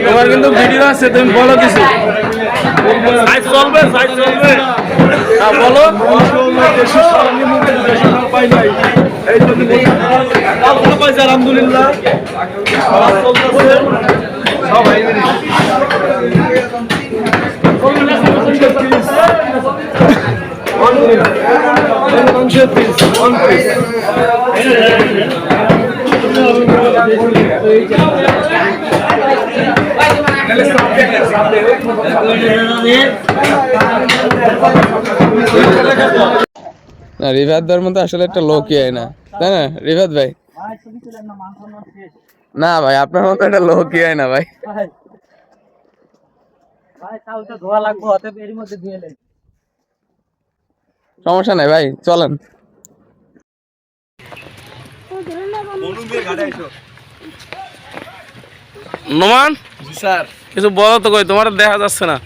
তোমার কিন্তু ভিডিও আছে, তুমি বলো কিছু। বলো। আলহামদুলিল্লাহ না, রিভাত ভাইয়ের মতো আসলে একটা লোকই হয় না, তাই না রিভাত ভাই? না ভাই, আপনার মতো একটা লোকই হয় না ভাই। সমস্যা নাই ভাই, চলেন। নোমান স্যার কিছু বলো তো, কই তোমার দেখা যাচ্ছে না।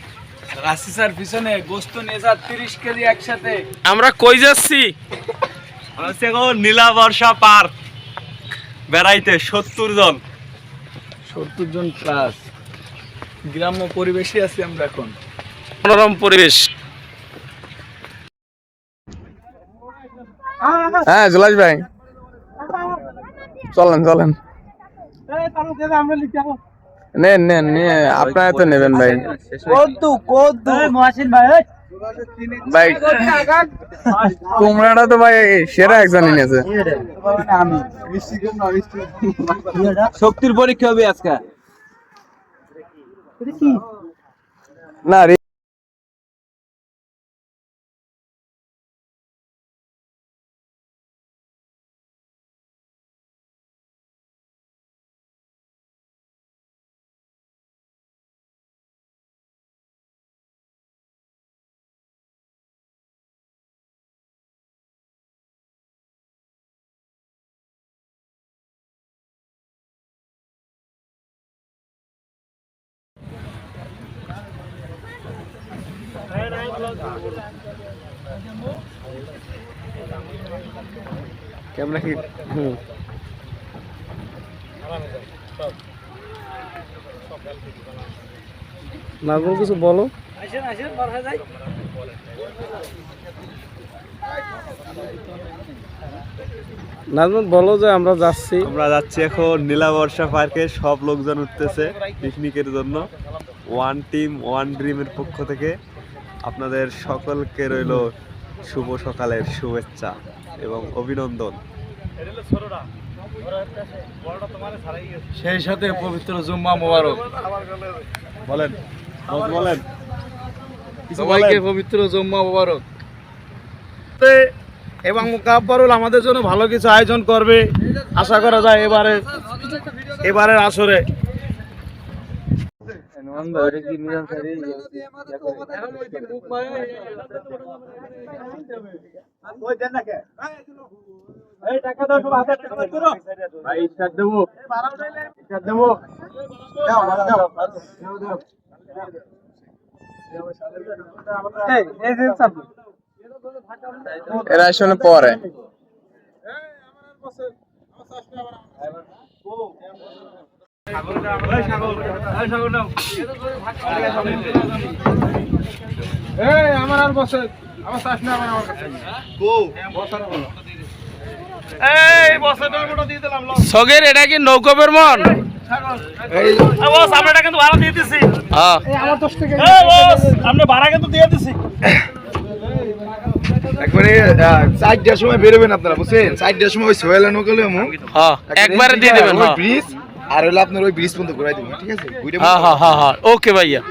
রাশি স্যার পিছনে গোস্ত নিয়ে যা 30 কেজি একসাথে। আমরা কই যাচ্ছি? নীলা বর্ষা পার্ক বেড়াইতে 70 জন প্লাস গ্রাম্য পরিবেশে আছি আমরা এখন। মনোরম পরিবেশ। হ্যাঁ জুলাস ভাই, চলেন চলেন। নেন নেন, নিয়ে আপনারা তো নেবেন ভাই। ভাই কুমড়াটা তো ভাই সেরা একজনই নিয়েছে। শক্তির পরীক্ষা হবে আজকে না ক্যামেরা কি নাজমুল কিছু বলো। নাজমুল বলো যে আমরা যাচ্ছি এখন নীলা বর্ষা পার্কে। সব লোকজন উঠতেছে পিকনিকের জন্য। ওয়ান টিম ওয়ান ড্রিমের পক্ষ থেকে আপনাদের সকলকে রইল শুভ সকালের শুভেচ্ছা এবং অভিনন্দন। সেই সাথে পবিত্র জুম্মা মোবারক। বলেন বলেন সবাইকে পবিত্র জুম্মা মোবারক। এবং মুকাব্বারুল আমাদের জন্য ভালো কিছু আয়োজন করবে আশা করা যায় এবারের আসরে। এরা আসলে পরে আমার আর বসে আমার চাষ না আমার কাছে সগের এটা কি নৌকবের মন? আমরা কিন্তু ভাড়া দিয়ে দিছি। আমার 10 টাকা আমরা ভাড়া কিন্তু দিয়ে দিছি। একবারে 4টার সময় বেরোবেন আপনারা, বুঝছেন? 4টার সময় ওই সোহেলা নৌকালে একবারে দিয়ে দেবেন। ব্রিজ আর হলো আপনার ওই ব্রিজ পর্যন্ত ঘুরাই দেবেন, ঠিক আছে? হ্যাঁ ওকে ভাইয়া।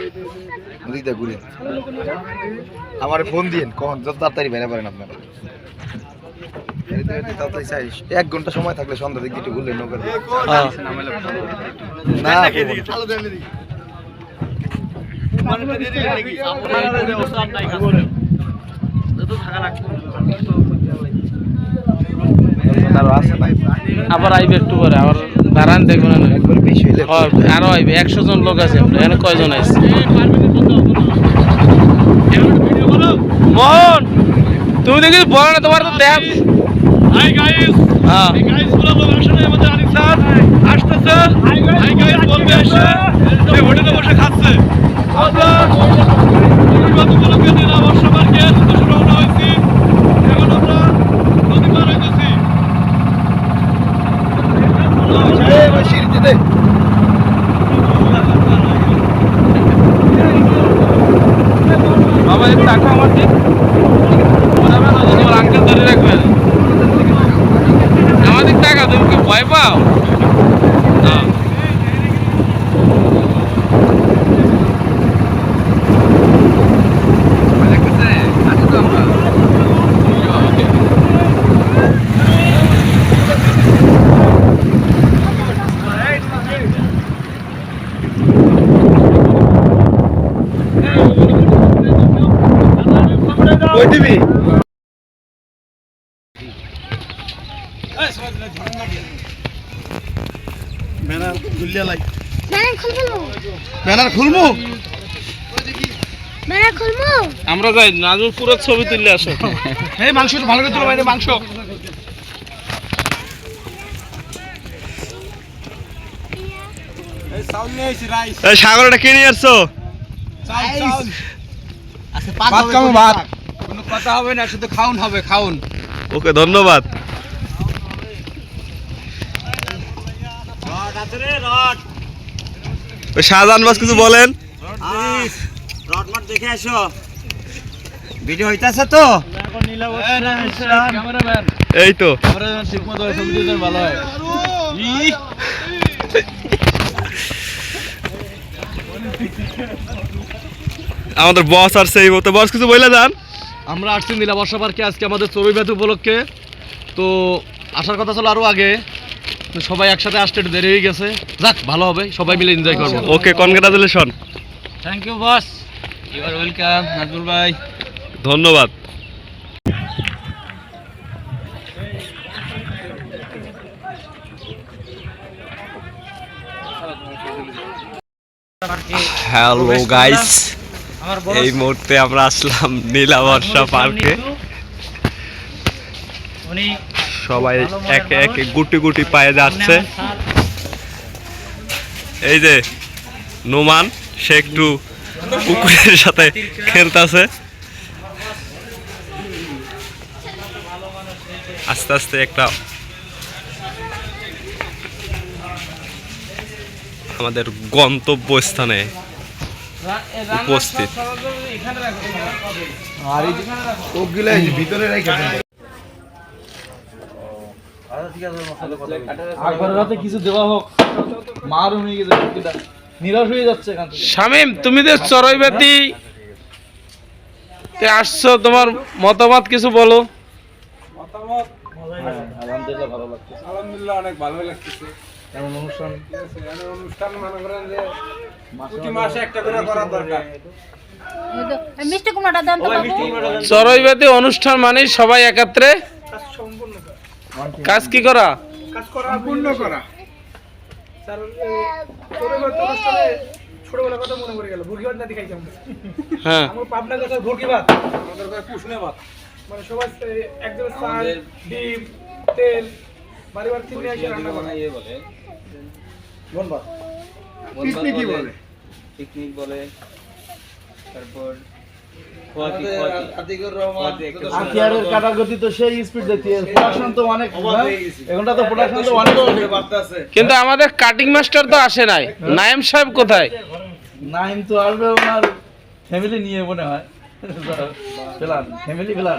নদীটা ঘুরে আমার ফোন দিন কখন যত তাড়াতাড়ি বেরো পারেন আপনারা। 1 ঘন্টা সময় থাকলে সন্ধ্যা দিকে একটু ঘুরলেন নৌকা না আরো আছে ভাই, আবার আইবে একটু পরে, আবার দাঁড়ান দেখবেন না, একবার বেশি হইলে আরো আইবে। 100 জন লোক আছে, এখানে কয়জন আছে? মোহন, তুমি দেখি বলো না, তোমার তো দেখ। হাই গাইস, হ্যাঁ, এই গাইস গুলো লোক আসলে আমাদের আলী স্যার আসতেছে। হাই গাইস বলবে এসে যে হোটেলে বসে খাচ্ছে। আমরা কতগুলোকে নিলাম বর্ষা পার্কে শুরু রওনা হয়েছি। এখন আমরা নদী পার হইতেছি। বাবা একটু টাকা আমার দিক, তোমার আঙ্কেল ধরে রাখবেন। আমাদের টাকা, তুমি কি ভয় পাও? না। কই দিবি? ব্যানার খুললে লাই, ব্যানার খুলবো, ব্যানার খুলমু। ব্যানার খুলবো। আমরা যাই, নাজমুল পুরো ছবি তুললে আসো। এই মাংস একটু ভালো করে তুলো ভাই, মাংস। এই সাগরটা কে নিয়ে আসছো? ভাত খাবো, ভাত। কোনো কথা হবে না, শুধু খাউন হবে, খাউন। ওকে, ধন্যবাদ। ওই শাহজাহান বাস কিছু বলেন। রটমাট দেখে আসো, ভিডিও হইতাছে তো। ক্যামেরাম্যান, এই তো আমরা ঠিক মতো ছবি তুলতে ভালো হয়। আমাদের বস আর সেই মতো বস কিছু বলে যান। আমরা আসছি নীলা বর্ষা পার্কে আজকে আমাদের চড়ুইভাতি উপলক্ষে। তো আসার কথা ছিল আরো আগে, তো সবাই একসাথে আসতে একটু দেরি হয়ে গেছে। যাক, ভালো হবে, সবাই মিলে এনজয় করবো। Okay, congratulation. Thank you boss, you are welcome Nazmul ভাই। ধন্যবাদ। হ্যালো গাইস, এই মুহূর্তে আমরা আসলাম নীলা বর্ষা পার্কে। সবাই একে একে গুটি গুটি পায়ে যাচ্ছে। এই যে নোমান, সে একটু কুকুরের সাথে খেলতেছে। আস্তে আস্তে একটা আমাদের গন্তব্যস্থানে উপস্থিত। আর এই ওগুলা এই যে ভিতরে রাখা দেন। একবার রাতে কিছু দেওয়া হোক, মার হয়ে গেছে, নিরাশ হয়ে যাচ্ছে এখান থেকে। শামিম, তুমি যে চড়ুইভাতি তে আসছো, তোমার মতামত কিছু বলো। আলহামদুলিল্লাহ ভালো লাগছে। আলহামদুলিল্লাহ অনেক ভালো লাগতেছে। এমন অনুষ্ঠান অনুষ্ঠান মনে করেন যে প্রতি মাসে একটা করে করা দরকার। মিষ্টি কুমড়াটা দেন তো বাবু। চড়ুইভাতি অনুষ্ঠান মানে সবাই একাত্রে কাজ কি করা, কাজ করা পূর্ণ করা। স্যার পরবর্তী অনুষ্ঠানে ছোটবেলার কথা মনে পড়ে গেল, ভুরকি ভাত না দেখাইছি আমরা। হ্যাঁ আমার পাবনার কথা ভুরকি ভাত, আমাদের কথা কুশনে ভাত। মানে সবাই একজনের চাল, ডিম, তেল বাড়ি বাড়ি কিনে এসে রান্না করা। বন ভাত। পিকনিক কি বলে? পিকনিক বলে। তারপর আকিয়ারের কাটার গতি তো সেই স্পিড দেখি, প্রোডাকশন তো অনেক, এখনটা তো প্রোডাকশন তো অনেক। কিন্তু আমাদের কাটিং মাস্টার তো আসে নাই, নায়েম সাহেব কোথায়? নাইম তো আসবে ওনার ফ্যামিলি নিয়ে মনে হয়, প্ল্যান, ফ্যামিলি প্ল্যান।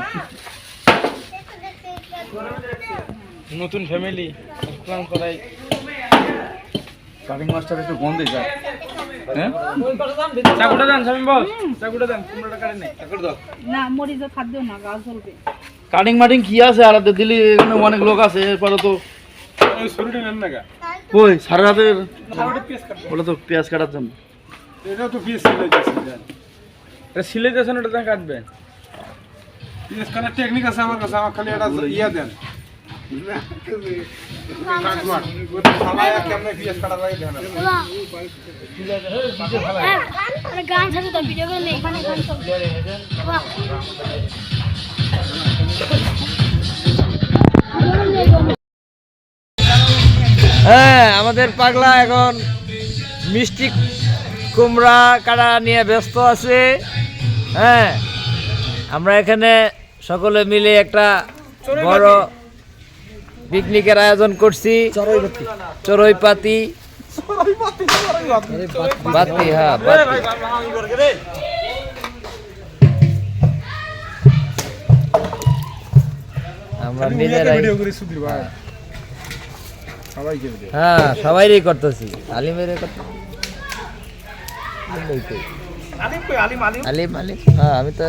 নতুন ফ্যামিলি প্ল্যান করাই। কাটিং মাস্টার একটু গন্ধে যায়। হ্যাঁ, চাকুটা দেন শামিম বল, চাকুটা দেন, কুমড়োটা কাটেন নাই, চাকুটা দাও। না মরিচের খাদ্য না, গাছ চলবে। কাটিং মাটিং কি আছে আর দিল্লি এখানে অনেক লোক আছে, এরপরে তো ছুরিটা নেন না গা। কই সারা রাতের ওটা পেস্ট কাটবো। ওটা তো পেঁয়াজ কাটার জন্য। এটাও তো পিস সিলাইতেছে দেন। এটা সিলাইতেছেন, ওটা কাটবেন। পিস কাটার টেকনিক আছে আমার কাছে, আমার খালি এটা ইয়া দেন। গান ছাড়ে তো ভিডিও করে এখানে গান চলছে। হ্যাঁ, আমাদের পাগলা এখন মিষ্টি কুমড়া কাটা নিয়ে ব্যস্ত আছে। হ্যাঁ, আমরা এখানে সকলে মিলে একটা বড় পিকনিকের আয়োজন করছি। চড়ুইপাতি বাতি, হ্যাঁ বাতি। আমরা নিজেরাই, হ্যাঁ সবাইরই করতেছি। আলিমের আলিম আলিম, হ্যাঁ আমি তো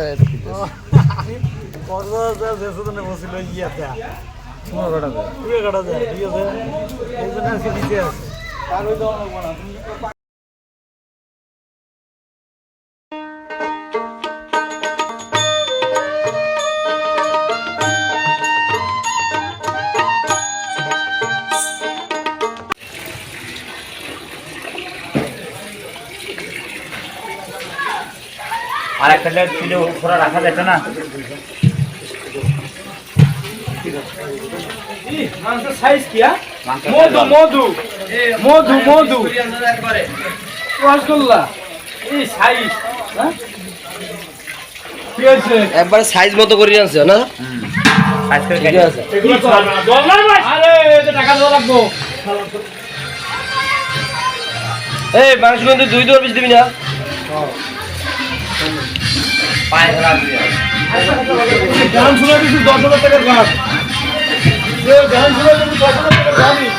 আরেকটা ছিল ওরা রাখা যেত না। মাংসের সাইজ কি? মধু মধু মধু মধু রসগোল্লা এই সাইজ, ঠিক আছে একবার সাইজ মতো করে আনছে না? সাইজ করে ঠিক আছে। আরে এটা টাকা দেওয়া লাগবো। এই মাংস কিন্তু 2 পিস দিবি না? পায়ে ধরা গান শুনে দিচ্ছি 10,000 টাকার গান। গান শুনে দিচ্ছি 10,000 টাকার গানই।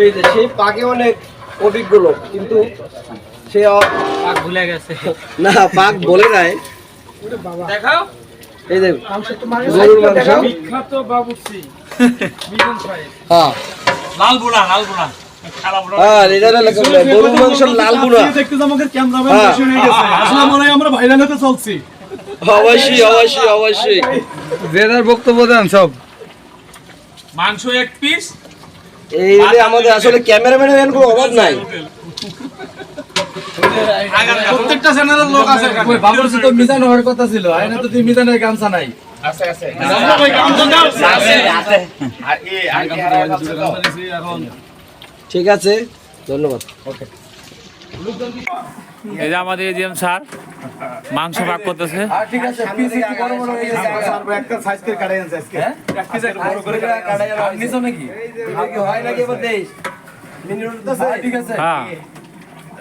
এই যে সেই পাকে অনেক অভিজ্ঞ লোক, কিন্তু সে পাক ভুলে গেছে না, পাক বলে নাই। দেখাও, এই যে গরুর মাংস, বিখ্যাত বাবুর্চি মিজান সাহেব। হ্যাঁ লাল বুড়া লাল বুড়া কালা বুড়া। হ্যাঁ, এটা গরুর মাংসের লাল বুনা। দেখতে আমাদের ক্যামেরাম্যান বেশি হয়ে গেছে। আসলে মনে হয় আমরা ভাইরাল হতে চলছি। অবশ্যই অবশ্যই অবশ্যই, যে যার বক্তব্য দেন সব। মাংস 1 পিস। এই যে আমাদের আসলে ক্যামেরাম্যানের কোনো অভাব নাই। প্রত্যেকটা চ্যানেলের লোক আছে এখানে। ওই বাবুর্চি তো মিজান হওয়ার কথা ছিল, আইনা তো তুই মিজানের গামছা নাই। আছে আছে ভাই গামছা দাও। আছে আছে। আর এই এখন ঠিক আছে, ধন্যবাদ। এই যে আমাদের এজিএম স্যার মাংস ভাগ করতেছে। ঠিক আছে, পিস একটু বড় বড় হয়ে গেছে। একটা সাইজ করে কাটাই আনছে আজকে বড় করে কাটাই আর নিছো নাকি? কি হয় নাকি এবার দেশ? মিনিট তো ঠিক আছে। হ্যাঁ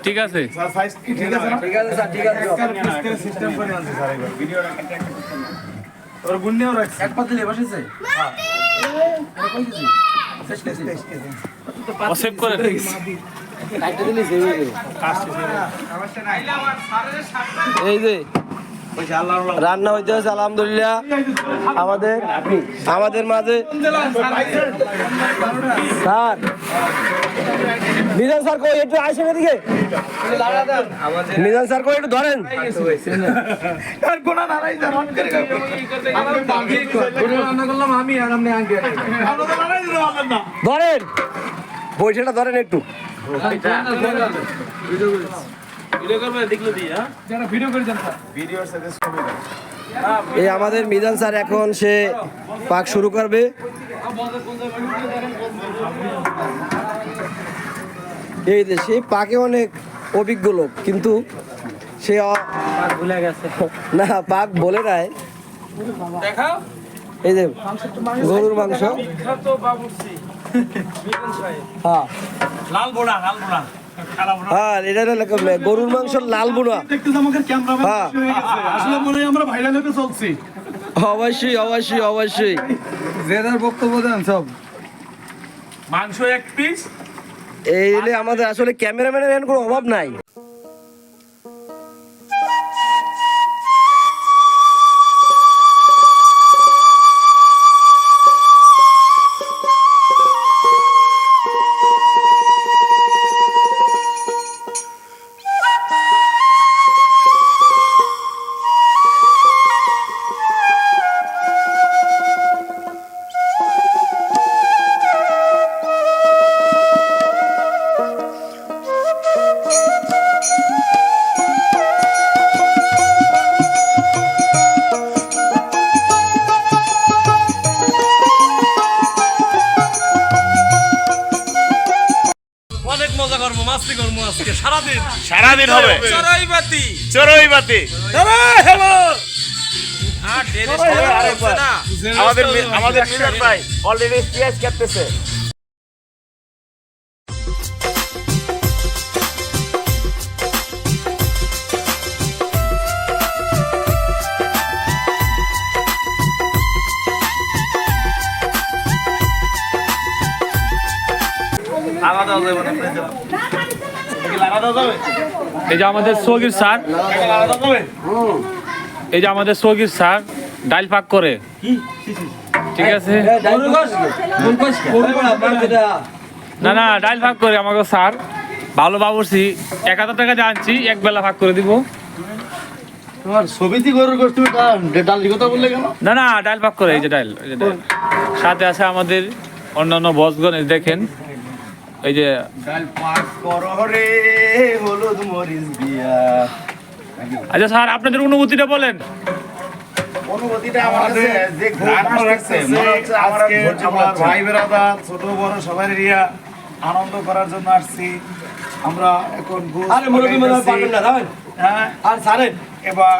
ঠিক আছে। স্যার সাইজ কি ঠিক আছে না? ঠিক আছে স্যার, ঠিক আছে। পিস করে সিস্টেম করে আনছে স্যার এবার ভিডিওটা ওর গুণনেও রাখছে এক পাতিলে বসেছে। হ্যাঁ এটা কই দিছি? সেভ করে কাটতে দিলি সেভে গেল। এই যে রান্না হইতে আছে আলহামদুলিল্লাহ আমাদের মাঝে স্যার মিজান স্যার কই একটু আসেন এদিকে। মিজান স্যার কই একটু ধরেন। আর কোনা নারাই যা রন করে রান্না করলাম আমি আর আপনি আঙ্কেল আমরা তো নারাই দিতে পারবেন না ধরেন বইটা ধরেন একটু। এই আমাদের মিজান স্যার এখন সে পাক শুরু করবে। এই যে সে পাকে অনেক অভিজ্ঞ লোক, কিন্তু সে ভুলে গেছে না, পাক বলে নাই। এই যে গরুর মাংস, হ্যাঁ লাল বোড়া হ্যাঁ এটা গরুর মাংস লাল বুনা। দেখতেছ আমাদের ক্যামেরাম্যান হ্যাঁ হয়ে গেছে আসলে মনে হয় আমরা ভাইরাল হতে চলছি অবশ্যই অবশ্যই অবশ্যই। জেদার বক্তব্য দেন সব মাংস 1 পিস। এই হলে আমাদের আসলে ক্যামেরাম্যানের এর কোনো অভাব নাই। অনেক মজা করবো, মাস্তি করবো আজকে সারাদিন। সারাদিন হবে চড়াইবাতি চড়ুইবাতি আর ডেরে সারা হচ্ছে না। আমাদের মিজান ভাই অলরেডি পেঁয়াজ কাটতেছে আলাদা হবে মানে আলাদা যাবে এই যে আমাদের সগির স্যার, আলাদা যাবে এই যে আমাদের সগির স্যার ডাইল পাক করে। ঠিক আছে, না না ডাইল ভাগ করে আমাকে স্যার ভালো বাবুর্চি 1000 টাকা জানছি, এক বেলা ভাগ করে দিব। তোমার ছবিতে গরুর গোশত তুমি ডালের কথা বললে কেন? না না ডাইল ভাগ করে, এই যে ডাইল, এই যে ডাইল। সাথে আছে আমাদের অন্যান্য বসগণ, এই দেখেন এই যে ডাল পাক করো রে হলুদ মরিচ দিয়া। আচ্ছা স্যার আপনাদের অনুভূতিটা বলেন। অনুভূতিটা আমাদের যে ঘ্রাণ রাখছে মনে হচ্ছে আজকে আমার ভাই বেরাদার ছোট বড় সবাই রিয়া আনন্দ করার জন্য আসছি আমরা। এখন আরে মুরগি মনে পারবেন না জানেন। হ্যাঁ আর ছাড়েন এবার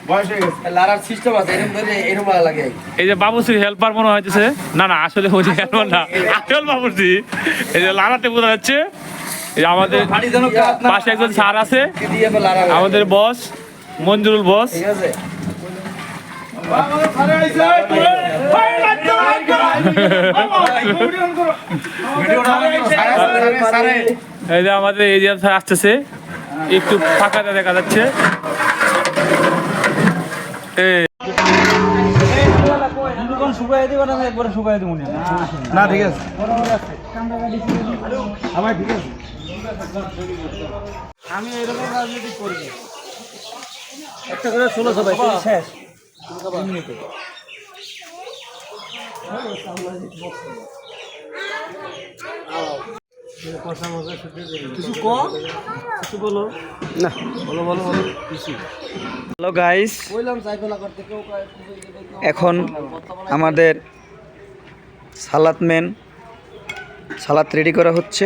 বয়স হয়ে গেছে লারার সিস্টেম আছে, এরকম ধরে এরকম লাগে। এই যে বাবুর্চির হেল্পার মনে হইতেছে, না না আসলে ওই হেল্পার না, আসল বাবুর্চি। এই যে লাড়াতে বোঝা যাচ্ছে। এই যে আমাদের পাশে একজন স্যার আছে, আমাদের বস মঞ্জুরুল বস। ঠিক আছে এই যে আমাদের এজিএম স্যার আসতেছে, একটু ফাঁকাতে দেখা যাচ্ছে। না ঠিক আছে আমার ঠিক আছে। আমি এরকম রাজনীতি করি একটা করে 16 সবাই শেষ। হ্যালো গাইস, এখন আমাদের সালাদ রেডি করা হচ্ছে।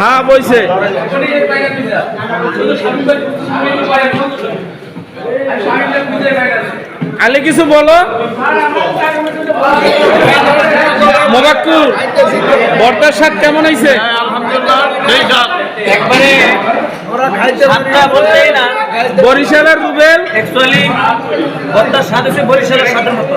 হ্যাঁ বইছে আলে কিছু বলো মোবাক্কুর বর্তার স্বাদ কেমন হয়েছে একবারে সাতটা বলতেই না বরিশালের রুবেল অ্যাকচুয়ালি বর্তার স্বাদ আছে বরিশালের স্বাদের মতো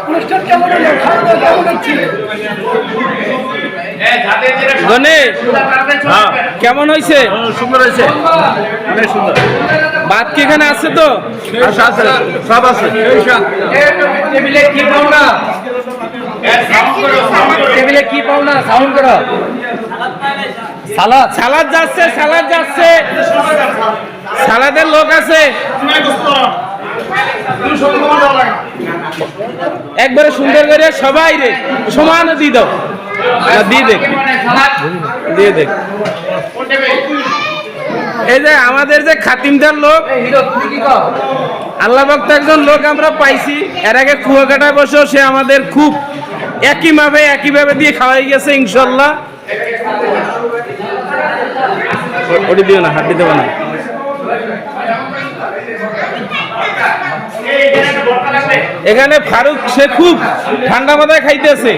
অনুষ্ঠান কেমন হলো খাওয়া দাওয়া কেমন হচ্ছে গণেশ কেমন হয়েছে সুন্দর হয়েছে অনেক সুন্দর ভাত কি এখানে আছে তো সব আছে টেবিলে কি পাও না টেবিলে কি পাও না সাউন্ড করো সালাদ সালাদ যাচ্ছে সালাদ যাচ্ছে সালাদের লোক আছে একবারে সুন্দর করে সবাই রে সমান দিয়ে দাও দিয়ে দেখ দিয়ে দেখ এই যে আমাদের যে খাতিমদার লোক আল্লাহ ভক্ত একজন লোক আমরা পাইছি এর আগে কুয়াকাটায় বসেও সে আমাদের খুব একইভাবে দিয়ে খাওয়াই গেছে ইনশাল্লাহ ওটি দিও না হাঁটি দেবো না এখানে ফারুক সে খুব ঠান্ডা মাথায় খাইতেছে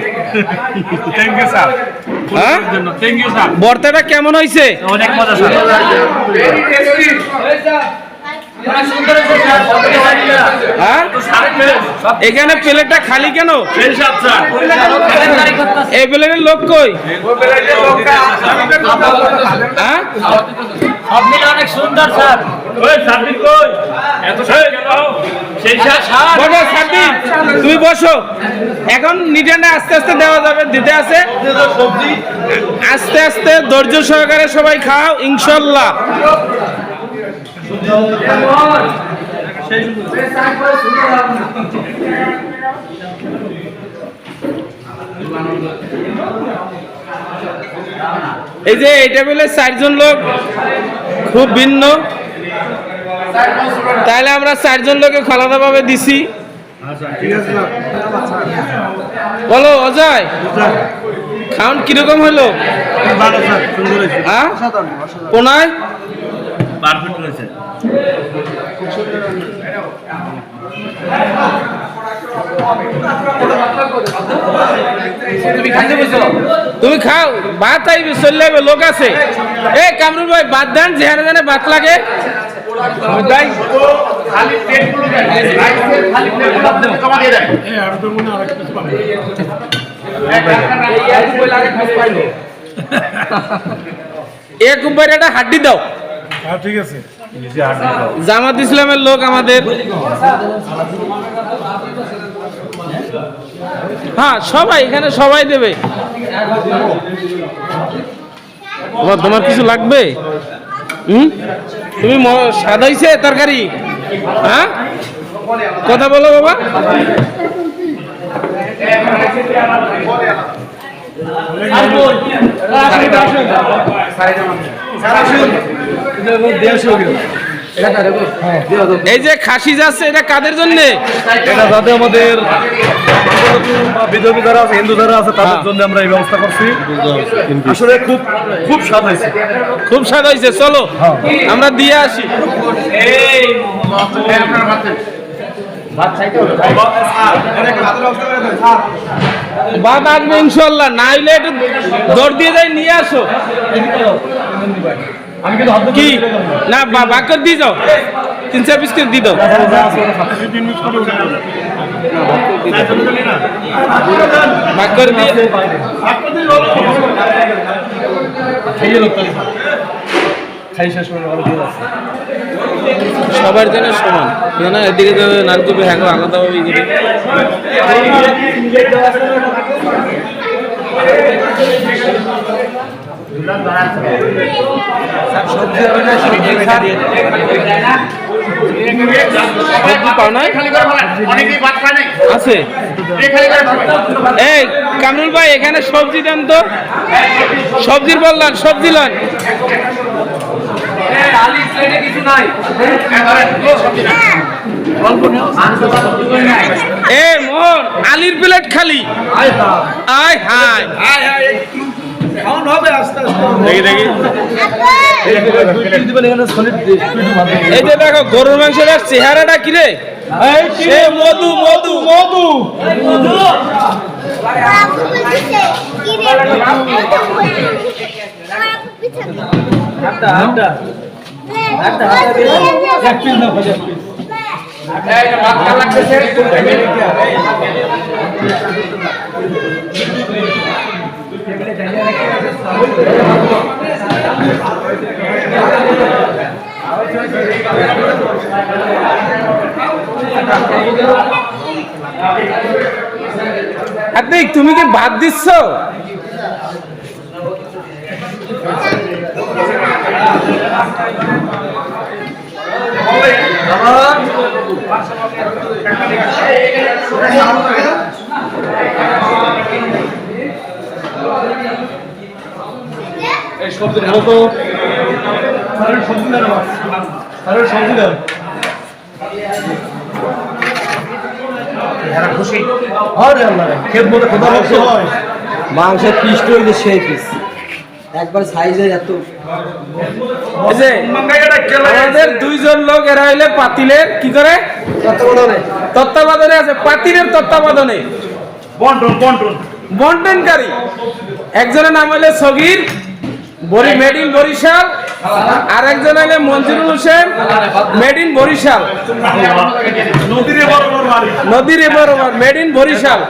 হ্যাঁ বর্তাটা কেমন হয়েছে অনেক মজা হ্যাঁ এখানে প্লেটটা খালি কেন এই প্লেটের লোক কই হ্যাঁ সব মিলে অনেক সুন্দর স্যার বসো সাব্বির, তুমি বসো এখন নিটানে আস্তে আস্তে দেওয়া যাবে দিতে আছে আস্তে আস্তে ধৈর্য সহকারে সবাই খাও ইনশাল্লাহ এই যে এই টেবিলে 4 জন লোক খুব ভিন্ন তাহলে আমরা 4 জন লোকে আলাদাভাবে দিছি বলো অজয় খাউন কিরকম হলো হ্যাঁ কোনায় পারফেক্ট হয়েছে তুমি খাও ভাত আইবে চলে যাবে লোক আছে এ কামরুল ভাই ভাত দেন যেখানে যেখানে ভাত লাগে এক উপরে একটা হাড্ডি দাও ঠিক আছে জামাত ইসলামের লোক আমাদের হ্যাঁ সবাই এখানে সবাই দেবে তোমার কিছু লাগবে তুমি সাদাইছে তরকারি হ্যাঁ কথা বলো বাবা এই যে খাসি যাচ্ছে এটা কাদের জন্য এটা যাতে আমাদের বিধর্মী যারা আছে হিন্দু যারা আছে তাদের জন্য আমরা এই ব্যবস্থা করছি আসলে খুব খুব স্বাদ হয়েছে খুব স্বাদ হয়েছে চলো আমরা দিয়ে আসি ভাত আসবে ইনশাল্লাহ না হইলে একটু দৌড় দিয়ে যাই নিয়ে আসো কি না বাকর দিয়ে যাও 3-4 পিস করে দিয়ে দাও বাকর দিয়ে সবার জন্য সমান না এদিকে তো নারকেল হ্যাঁ আলাদাভাবে আছে এই কামরুল ভাই এখানে সবজি দেন তো সবজির বললেন সবজি লন কিছু নাই এ মোহন আলির প্লেট খালি আয় হায় খাওয়ানো হবে আস্তে আস্তে। দেখি দেখি এই যে দেখো গরুর মাংসের চেহারাটা কি রে সে মধু মধু মধু তুমি কি ভাত দিচ্ছ? সবজি ভালো তো সবজি দেন সবজি দেন মাংসের পিসটা হইলে সেই পিস একবার সাইজে এত আমাদের দুইজন লোক এরা হইলে পাতিলের কি করে তত্ত্বাবধানে আছে, পাতিলের তত্ত্বাবধানে বন্টনকারী। একজনের নাম হইলে সগির মেড ইন বরিশাল, আর একজন হইলে মঞ্জুরুল হোসেন মেড ইন বরিশাল, নদীর বরাবর মেড ইন বরিশাল।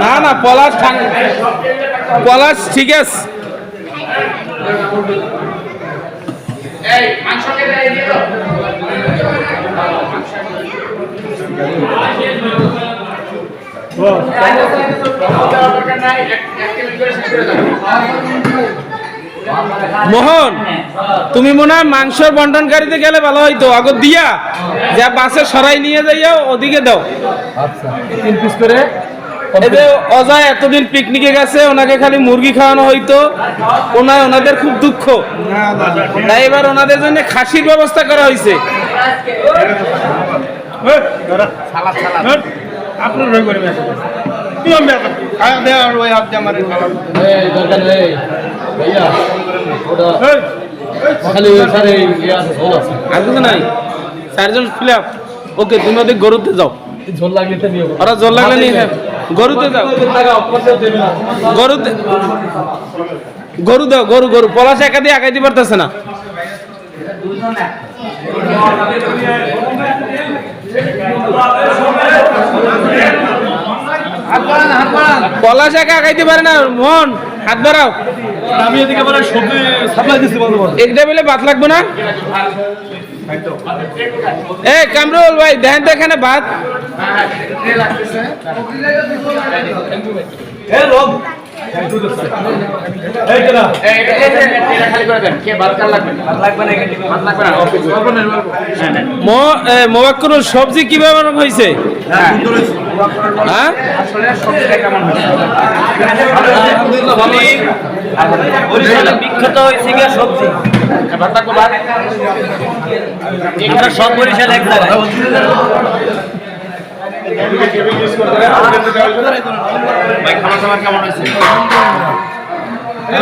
না না পলাশ পলাশ ঠিক আছে। মোহন তুমি মনে হয় মাংসের বন্টনকারীতে গেলে ভালো হইতো, আগে দিয়া যা বাসে সরাই নিয়ে যাইও ওদিকে দাও। আচ্ছা 3 পিস করে। অজয় এতদিন পিকনিকে গেছে, ওনাকে খালি মুরগি খাওয়ানো হইতো, ওনাদের খুব দুঃখ, তাই এবার ওনাদের জন্য খাসির ব্যবস্থা করা হয়েছে। আপনার রই করে কি আমি খায়া দে আর ওই হাত জামারে এই দরকার নেই ভাইয়া ওটা খালি সারে ইয়া ঝোল আছে আর কিছু নাই, 4 জন ফিলাপ। ওকে তুমি ওদের গরুতে যাও, ঝোল লাগলে তো নিও, ওরা জল লাগলে নিয়ে গরুতে যাও, গরুতে গরু দাও, গরু গরু পলাশ একা দিয়ে আগাইতে পারতেছে না। পলাশ একা আগাইতে পারে না, মন হাত বাড়াও। আমি এদিকে মানে সবজি সাপ্লাই দিচ্ছি বলতে বল একটা বেলে ভাত লাগবে না? এই কামরুল ভাই দেখেন তো এখানে ভাত। এই লোক এই কেনা মোবাক্কুরুল সবজি কিভাবে হয়েছে? হ্যাঁ বিখ্যাত হয়েছে গিয়ে সবজি, আমরা সব বরিশাল এক জায়গায়।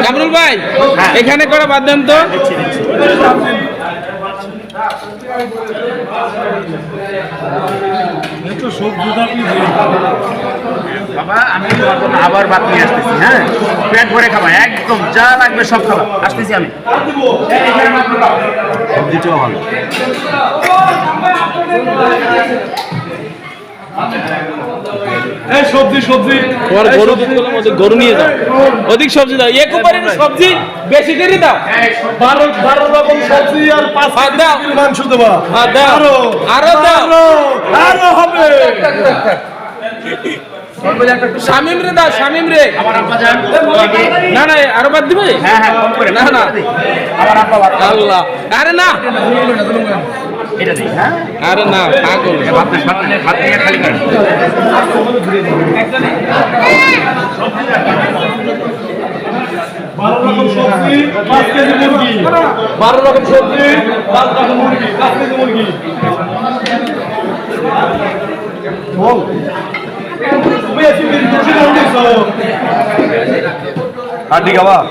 কামরুল ভাই এখানে করে বাদ দেন তো। বাবা আমি তোমার জন্য আবার ভাত নিয়ে আসতেছি, হ্যাঁ পেট ভরে খাবা, একদম যা লাগবে সব খাবা, আসতেছি আমি। সবজিটাও ভালো। এই সবজি সবজি তোমার গরু দুধ গরু নিয়ে যাও, অধিক সবজি দাও, এক উপরে সবজি বেশি করে দাও। 12 রকম সবজি আর 5 দাও মাংস দেবা। দাও আরো দাও আরো হবে। শামিম রে দাও, শামিম রে। না না আরো বাদ দিবে? না না আল্লাহ, আরে না আরে না পাগল। বারো রকম সবজি 5 রকম মুরগি 5 কেজি মুরগি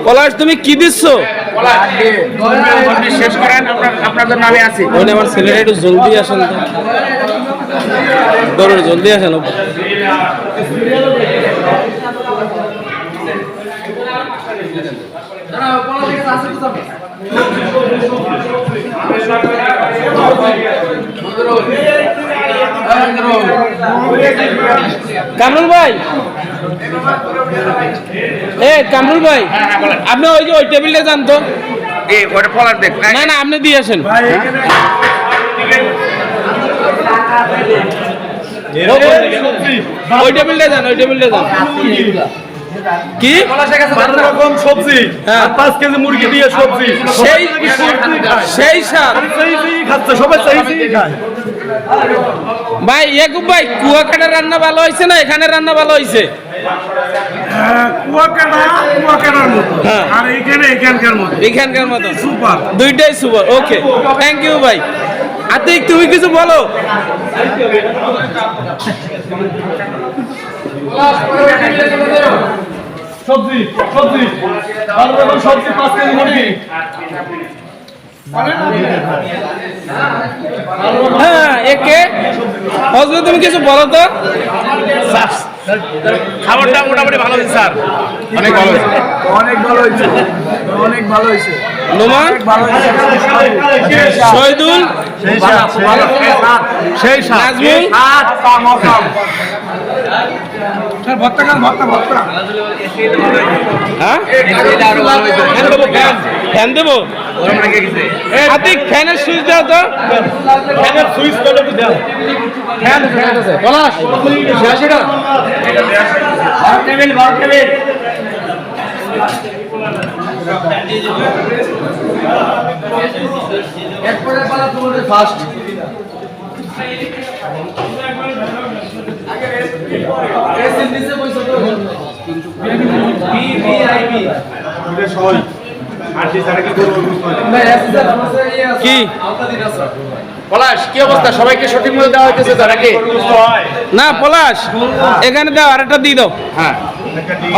পলাশ তুমি কি দিচ্ছ? শেষ করেন, আপনাদের নামে আছে। ওখানে আমার ছেলেরা একটু জলদি আসেন তো, ধরো জলদি আসেন। কামরুল ভাই, কামরুল ভাই আপনি ওই যে ওই টেবিলটা যান তো। না না আপনি দিয়ে আসেন। ওই টেবিলটা যান, ওই টেবিলটা যান। কি 12 রকম সবজি 5 কেজি মুরগি দিয়ে সবজি, সেই স্বাদ খাচ্ছে সবাই, চাইছেই খায়। ভাই ইয়াকুব ভাই, কুয়াকাটা রান্না ভালো হয়েছে না এখানে রান্না ভালো হয়েছে? কুয়াকাটার মতো আর এইখানে এখানকার মতো, এখানকার মতো সুপার, দুইটাই সুপার। ওকে থ্যাংক ইউ ভাই। আতিক তুমি কিছু বলো। সবজি সবজি 12 রকম সবজি 5 কেজি মুরগি। হ্যাঁ একে হজরত তুমি কিছু বলো তো। খাবারটা মোটামুটি ভালো হয়েছে স্যার, অনেক ভালো হয়েছে, অনেক ভালো হয়েছে, অনেক ভালো হয়েছে। নোমান, শহীদুল, সেই নাজমুল, ভর্তা খান, ভর্তা ভর্তা। হ্যাঁ ফ্যান দেবো। আতিক ফ্যানের সুইচ দাও তো। ফ্যানের সুইচ করে একটু দাও। ফ্যান আছে পলাশ সেটা টেবিল বার টেবিল। এরপরে পালা তোমাদের ফার্স্ট। এসে নিচে বসে তো ভিভিআইপি এটা সবাই আর যে যারা কি করব না এসে আমাদের এই আছে কি আলতা দিন আছে। পলাশ কি অবস্থা? সবাইকে সঠিক মতো দেওয়া হইতেছে তো নাকি? না পলাশ এখানে দাও, আরেকটা দিয়ে দাও। হ্যাঁ,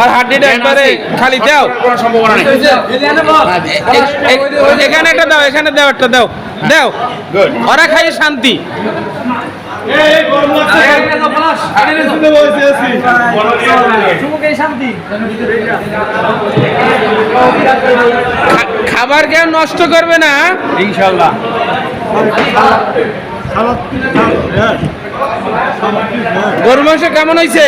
আর হাড্ডিটা একবারে খালি দাও। কোনো সম্ভাবনা নেই। এখানে একটা দাও, এখানে দাও, একটা দাও দাও। ওরা খাই শান্তি। এই গরম লাগছে এখানে শুনে বসে আছি সুমুকে শান্তি। খাবার কেউ নষ্ট করবে না ইনশাআল্লাহ। গরু মাংস কেমন হয়েছে?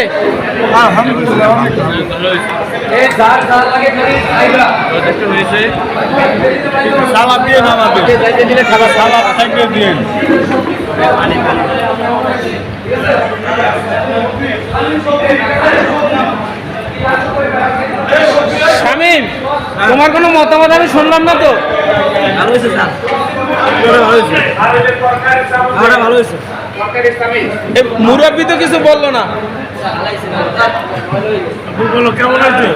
এই ঝাল ঝাল লাগে করে খাইবা। সালাদ দিয়ে নামাবে, যাইতে দিলে খাবার সালাদ থাকবে দিয়ে। শামিম তোমার কোনো মতামত আমি শুনলাম না তো। ভালো হয়েছে স্যার, ভালো হয়েছে। মুরব্বী তো কিছু বললো না। বলো কেমন হয়েছে?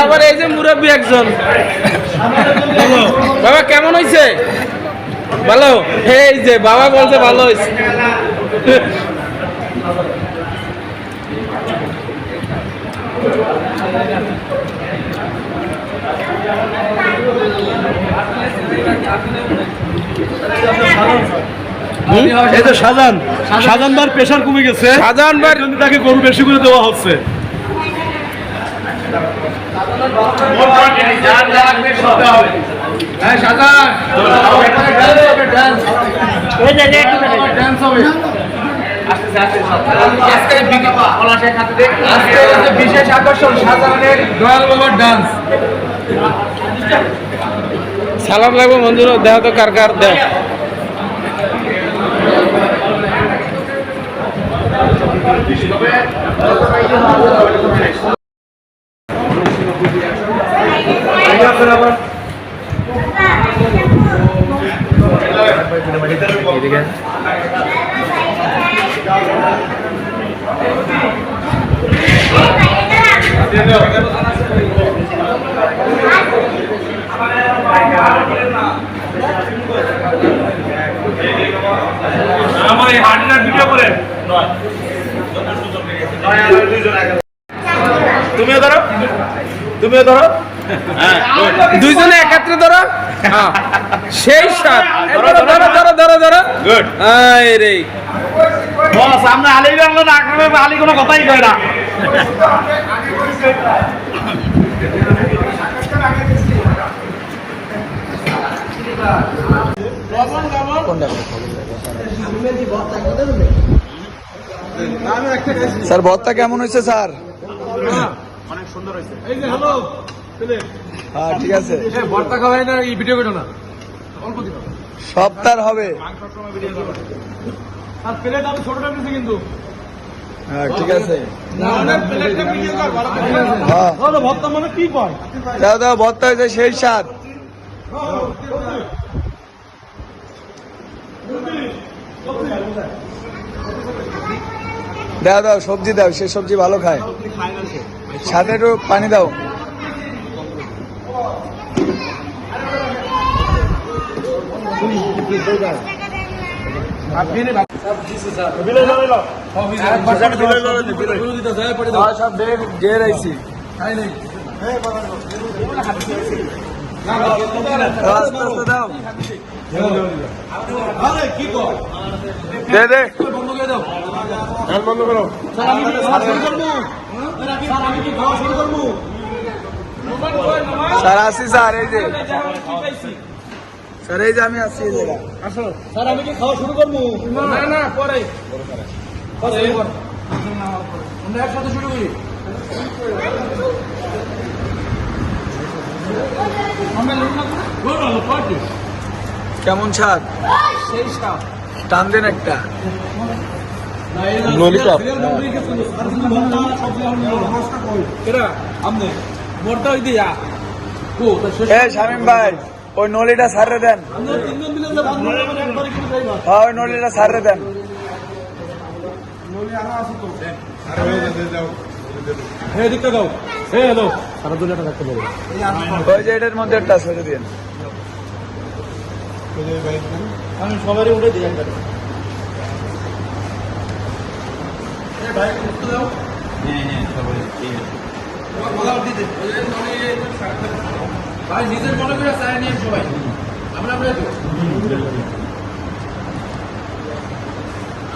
আবার এই যে মুরব্বী একজন, বাবা কেমন হয়েছে? ভালো। এই যে বাবা বলছে ভালো হয়েছে। এই যে শাহজাহান ভাইয়ের প্রেশার কমে গেছে, শাহজাহান ভাই জন্য তাকে গরু বেশি করে দেওয়া হচ্ছে। বিশেষ আকর্ষণ শাহজাহানের দয়াল বাবার ডান্স। সালাম লাগবে মঞ্জুর দেহ তো কার কার দেহ। আমার এই হাঁটিটার ভিডিও করে তুমিও ধরো, তুমিও ধরো। দুইজনে একত্রে ধরো। হ্যাঁ, সেই সাত। ধরো ধরো ধরো ধরো ধরো। গুড। এই রে বস, আমরা আলী আনলো না, আকরামে আলী কোনো কথাই কয় না। স্যার ভর্তা কেমন হয়েছে স্যার? এই যে হ্যালো হ্যাঁ ঠিক আছে, ভর্তা খাওয়াই না, এই ভিডিও করো না, অল্প দিন। সপ্তাহ হবে। আর প্লেট আমি ছোটটা নিয়েছি কিন্তু। হ্যাঁ ঠিক আছে, প্লেটটা ভিডিও কর, ভালো করে। হ্যাঁ তাহলে ভর্তা মানে কি কয়? দাও দাও, ভর্তা হয়েছে সেই স্বাদ। দাও দাও, সবজি দাও, সে সবজি ভালো খায়। সাথে একটু পানি দাও। সব দিয়ে রাখছি। আস্তে আস্তে দাও, দে দে। স্যার আসি স্যার, এই যে স্যার, এই যে আমি আসছি এই জায়গা। স্যার আমি কি খাওয়া শুরু করবো? না না, পরে আমরা একসাথে শুরু করি। কেমন স্বাদ? সেই সাপ টান দেন একটা। মোরটা ওই দিয়া এ শামিম ভাই, ওই নলিটা সারে দেন। তিনজন মিলে যাবো, একবারে কিন্তু যাইবা। হ্যাঁ, ওই নলিটা সারে দেন। হ্যাঁ এদিকটা দাও। হ্যাঁ হ্যালো, সারা দুনিয়াটা রাখতে পারো। ওই যে এটার মধ্যে একটা ছেড়ে দিন। আমি সবারই উঠে দিই একবারে। ভাই নিজের মনে করে চাই নিয়ে সবাই আমরা আমরা তো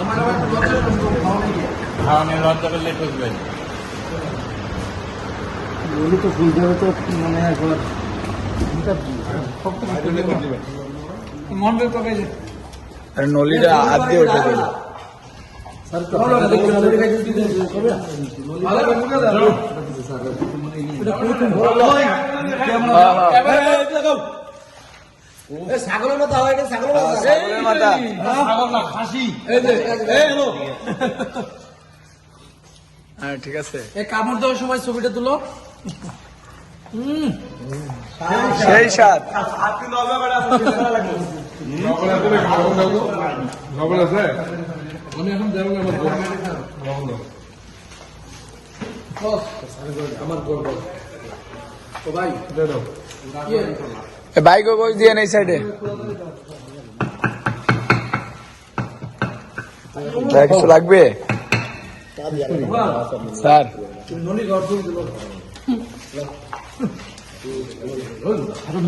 আমার আবার একটু লজ্জা খাওয়ানো গিয়ে আমি লজ্জা করলে ঠকবেন। তো ফুল দেবে তো মানে একবার মন বের করে আর নলিটা হাত দিয়ে উঠে দিন। ছাগলের মাথা হয় না, ছাগলের মাথা। ছাগলের মাথা। ছাগল না, খাসি। হ্যাঁ ঠিক আছে, এই কামড় দেওয়ার সময় ছবিটা তুলো। সেই স্বাদ। আমি এখন যাবো না, আমার গর্ব তো ভাই বাইক গোজ দিয়ে এই সাইডে কিছু লাগবে স্যার?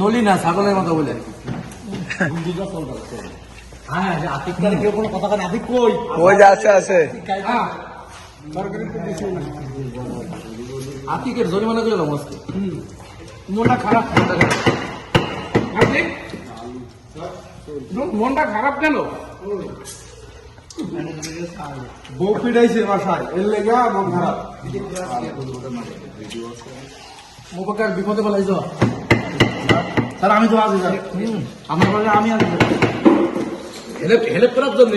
নলি না, ছাগলের মতো বলে। ওই যে আছে আছে। আতিকের জরিমানা করে এলাম আজকে। মনটা খারাপ, মনটা খারাপ কেন? বউ পিটাইছে বাসায়, এর লেগা মন খারাপ। মোবাকার বিপদে বলাইছ স্যার, আমি তো আছি স্যার, আমার বলে আমি আছি হেল্প হেল্প করার জন্য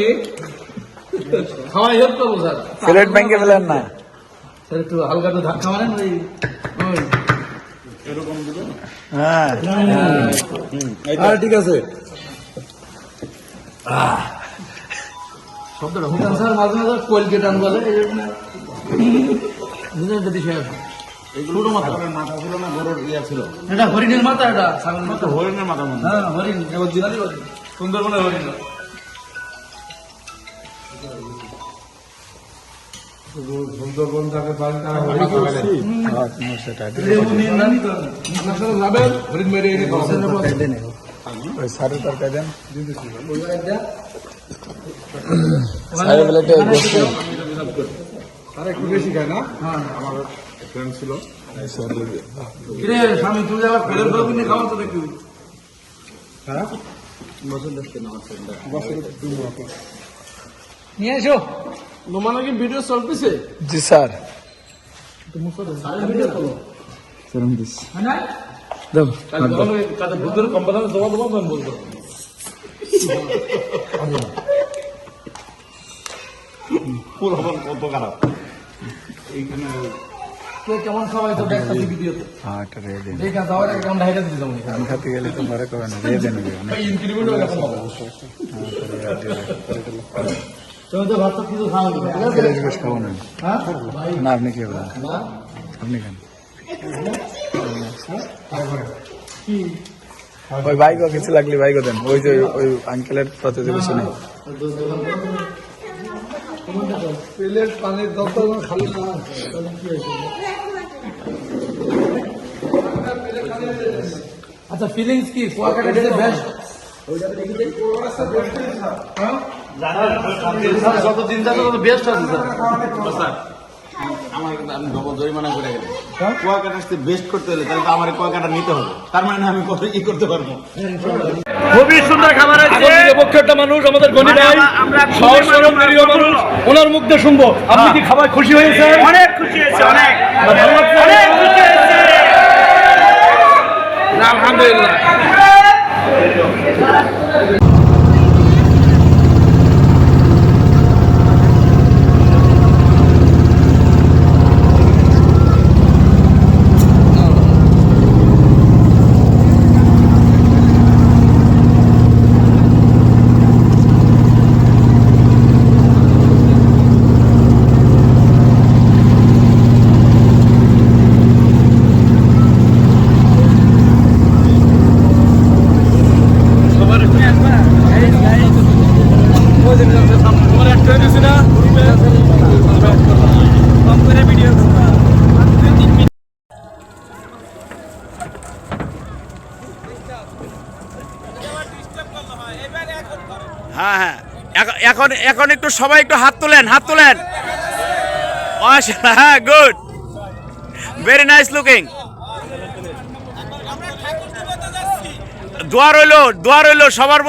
খাওয়াই হেল্প করবো স্যার। সিলেট ব্যাংকে ফেলেন না। স্যার একটু হালকা একটু ধাক্কা মারেন ওই হ্যাঁ ঠিক আছে। শব্দটা বুঝলাম স্যার, মাঝে মাঝে কোয়েলগেট আন বলে এই জন্য বুঝলেন তো দিশে এগুলো মাথা মাথাগুলো না গরুর ইয়া ছিল। এটা হরিণের মাথা, এটা ছাগলের মাথা। হরিণের মাথা মনে হয়। হ্যাঁ হরিণ অরিজিনালি হরিণ, সুন্দরবনের হরিণ। হরিণ মেরে এনে সারের তরকারি দেন। একটু বেশি খায় না। আমার ফ্রেন্ড ছিল কিরে স্বামী, তুই যারা ফেলের ফেলে কিনে খাওয়া তো দেখি। হ্যাঁ নিয়ে এসো। নোমানা কি ভিডিও চলতেছে? জি স্যার। ভূতের কম্পাউন্ডার জমা দেবো আমি বলবো। কত খারাপ এইখানে কে কেমন খাওয়াই তো দেখতেছি ভিডিওতে। হ্যাঁ এটা রেডি দেন। দেখা যাওয়ার আগে কেমন ঢাইটা দিতে যাবো। আমি খেতে গেলে তো পরে করেন দিয়ে দেন। ইনক্রিমেন্ট হয়ে গেছে। তুমি তো ভাত কিছু খাওয়া ঠিক আছে? জিজ্ঞেস খাবো না। হ্যাঁ না আপনি কি বলেন? আপনি খান। ওই বাইকও কিছু লাগলে বাইকও দেন। ওই যে ওই আঙ্কেলের প্রতিযোগী শুনে প্লেট পানির যত খালি না। আচ্ছা ফিলিংস কি কুয়াকাটা দিতে বেস্ট? যতদিন যাবে তত বেস্ট আছে স্যার। আমার আমি ডবল জরিমানা করে গেলে কুয়াকাটা আসতে বেস্ট করতে হলে তাহলে তো আমার কুয়াকাটা নিতে হবে। তার মানে আমি কত কি করতে পারবো। খুবই সুন্দর খাবার আছে। একটা মানুষ আমাদের গণি ভাই, সহজ সরল নিরীহ মানুষ, ওনার মুখ দিয়ে শুনবো। আপনি কি খাবার খুশি হয়েছে? অনেক খুশি হয়েছে, অনেক ভালো লাগছে, অনেক খুশি হয়েছে। আলহামদুলিল্লাহ। হ্যাঁ হ্যাঁ এখন এখন একটু সবাই একটু হাত তোলেন, হাত তোলেন। হ্যাঁ গুড, ভেরি নাইস লুকিং। দোয়া রইলো সবার